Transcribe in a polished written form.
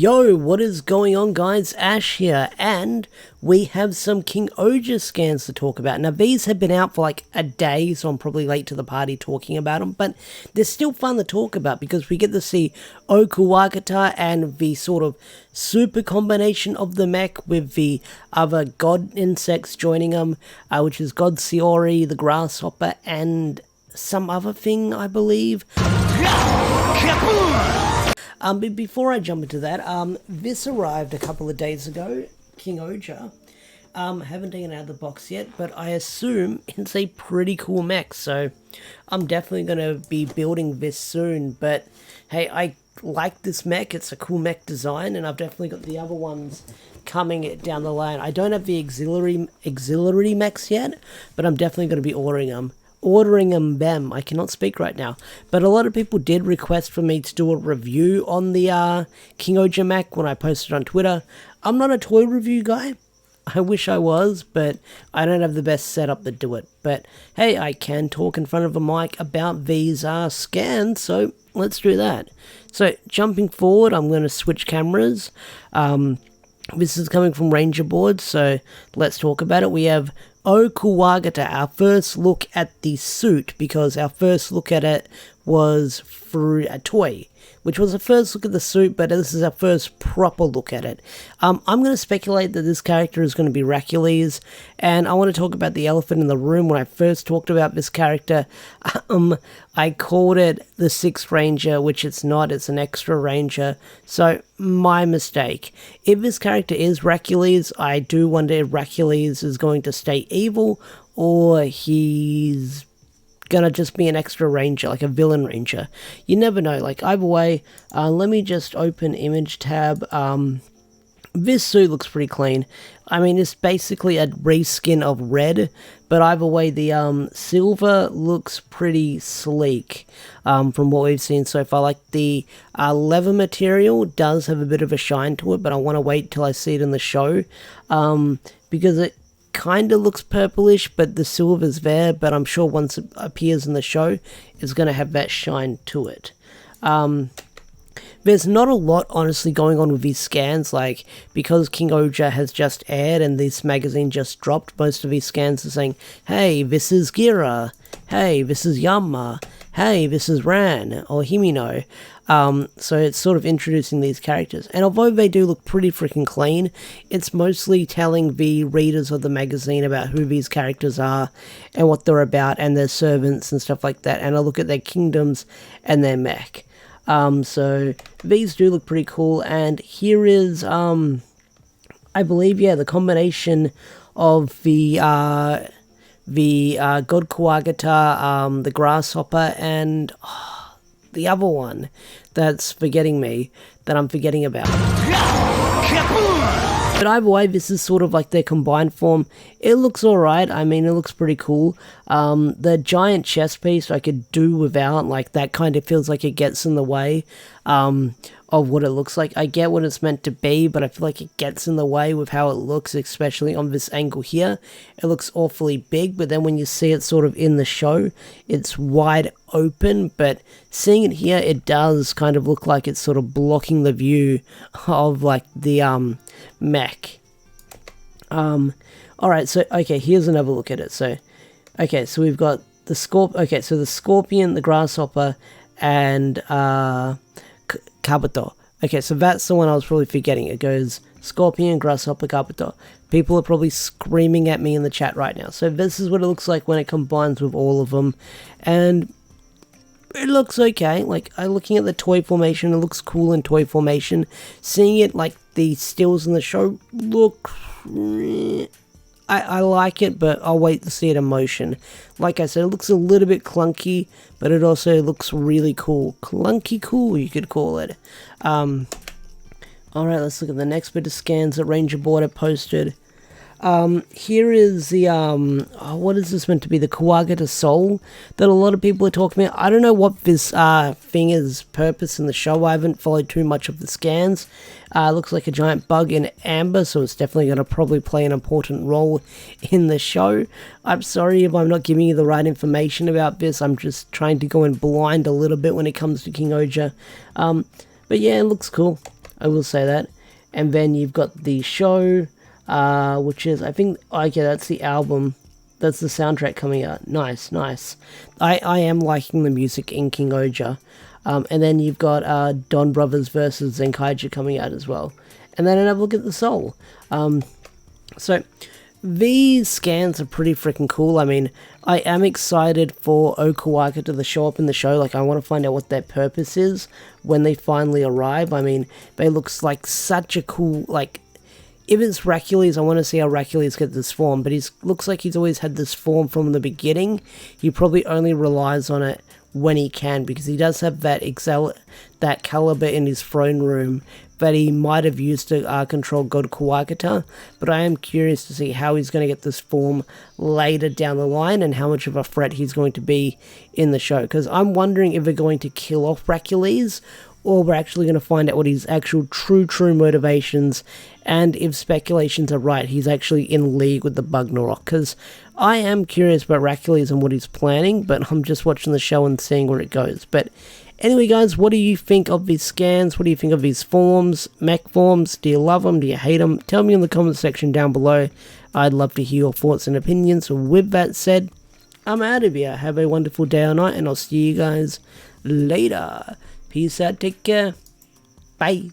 Yo, what is going on guys? Ash here, and we have some King-Oghger scans to talk about. Now these have been out for like a day, so I'm probably late to the party talking about them, but they're still fun to talk about because we get to see Ookuwagata and the sort of super combination of the mech with the other god insects joining them, which is God Siori, the grasshopper, and some other thing, I believe. But before I jump into that, this arrived a couple of days ago, King-Oghger. Haven't taken it out of the box yet, but I assume it's a pretty cool mech, so I'm definitely going to be building this soon. But hey, I like this mech, it's a cool mech design, and I've definitely got the other ones coming down the line. I don't have the auxiliary mechs yet, but I'm definitely going to be ordering them. I cannot speak right now, but a lot of people did request for me to do a review on the King-Oghger mech when I posted on Twitter. I'm not a toy review guy. I wish I was, but I don't have the best setup to do it. But hey, I can talk in front of a mic about these scans, so let's do that. So jumping forward, I'm going to switch cameras. This is coming from Ranger Board, so let's talk about it. We have Ookuwagata, our first look at the suit, because our first look at it was through a toy, which was the first look at the suit, but this is our first proper look at it. I'm going to speculate that this character is going to be Hercules, and I want to talk about the elephant in the room. When I first talked about this character, I called it the 6th Ranger, which it's not, it's an extra Ranger, so my mistake. If this character is Hercules, I do wonder if Hercules is going to stay evil, or he's gonna just be an extra ranger, like a villain ranger. You never know. Like, either way, let me just open image tab. This suit looks pretty clean. I mean, it's basically a reskin of red, but either way, the silver looks pretty sleek from what we've seen so far. Like, the leather material does have a bit of a shine to it, but I want to wait till I see it in the show, because it kind of looks purplish, but the silver's there, but I'm sure once it appears in the show, it's going to have that shine to it. There's not a lot, honestly, going on with these scans, like, because King-Oghger has just aired and this magazine just dropped, most of these scans are saying, hey, this is Gira, hey, this is Yama, hey, this is Ran, or Himino. So it's sort of introducing these characters. And although they do look pretty freaking clean, it's mostly telling the readers of the magazine about who these characters are and what they're about and their servants and stuff like that. And I look at their kingdoms and their mech. So these do look pretty cool. And here is, I believe, yeah, the combination of the God Ookuwagata, the grasshopper, and the other one that's forgetting me, that I'm forgetting about. But either way, this is sort of like their combined form. It looks alright. I mean, it looks pretty cool. The giant chest piece I could do without. Like, that kind of feels like it gets in the way of what it looks like. I get what it's meant to be, but I feel like it gets in the way with how it looks, especially on this angle here. It looks awfully big, but then when you see it sort of in the show, it's wide open, but seeing it here, it does kind of look like it's sort of blocking the view of, like, the mech. Alright, so, okay, here's another look at it. So, okay, so we've got the the scorpion, the grasshopper, and Kabuto. Okay, so that's the one I was probably forgetting. It goes scorpion, grasshopper, Kabuto. People are probably screaming at me in the chat right now. So this is what it looks like when it combines with all of them. And it looks okay. Like, looking at the toy formation, it looks cool in toy formation. Seeing it, like, the stills in the show look... I like it, but I'll wait to see it in motion. Like I said, it looks a little bit clunky, but it also looks really cool. Clunky cool, you could call it. Alright, let's look at the next bit of scans that Ranger Board have posted. Here is the, what is this meant to be? The Kuwagata Soul that a lot of people are talking about. I don't know what this, thing is purpose in the show. I haven't followed too much of the scans. It looks like a giant bug in amber, so it's definitely going to probably play an important role in the show. I'm sorry if I'm not giving you the right information about this. I'm just trying to go in blind a little bit when it comes to King-Oghger. But yeah, it looks cool. I will say that. And then you've got the show, which is, I think, okay, that's the album. That's the soundtrack coming out. Nice, nice. I am liking the music in King-Oghger. And then you've got Don Brothers versus Zenkaija coming out as well. And then another look at the Soul. So these scans are pretty freaking cool. I mean, I am excited for Ookuwagata to show up in the show. Like, I want to find out what their purpose is when they finally arrive. I mean, they looks like such a cool, like, if it's Racules, I want to see how Racules get this form, but he looks like he's always had this form from the beginning. He probably only relies on it when he can, because he does have that that caliber in his throne room that he might have used to control God Kuwagata, but I am curious to see how he's going to get this form later down the line and how much of a threat he's going to be in the show, because I'm wondering if they're going to kill off Racules, or we're actually going to find out what his actual true motivations, and if speculations are right, he's actually in league with the Bugnarok, because I am curious about Racules and what he's planning, but I'm just watching the show and seeing where it goes. But anyway, guys, what do you think of these scans? What do you think of these forms, mech forms? Do you love them? Do you hate them? Tell me in the comment section down below. I'd love to hear your thoughts and opinions. So with that said, I'm out of here. Have a wonderful day or night, and I'll see you guys later. Peace out. Take care. Bye.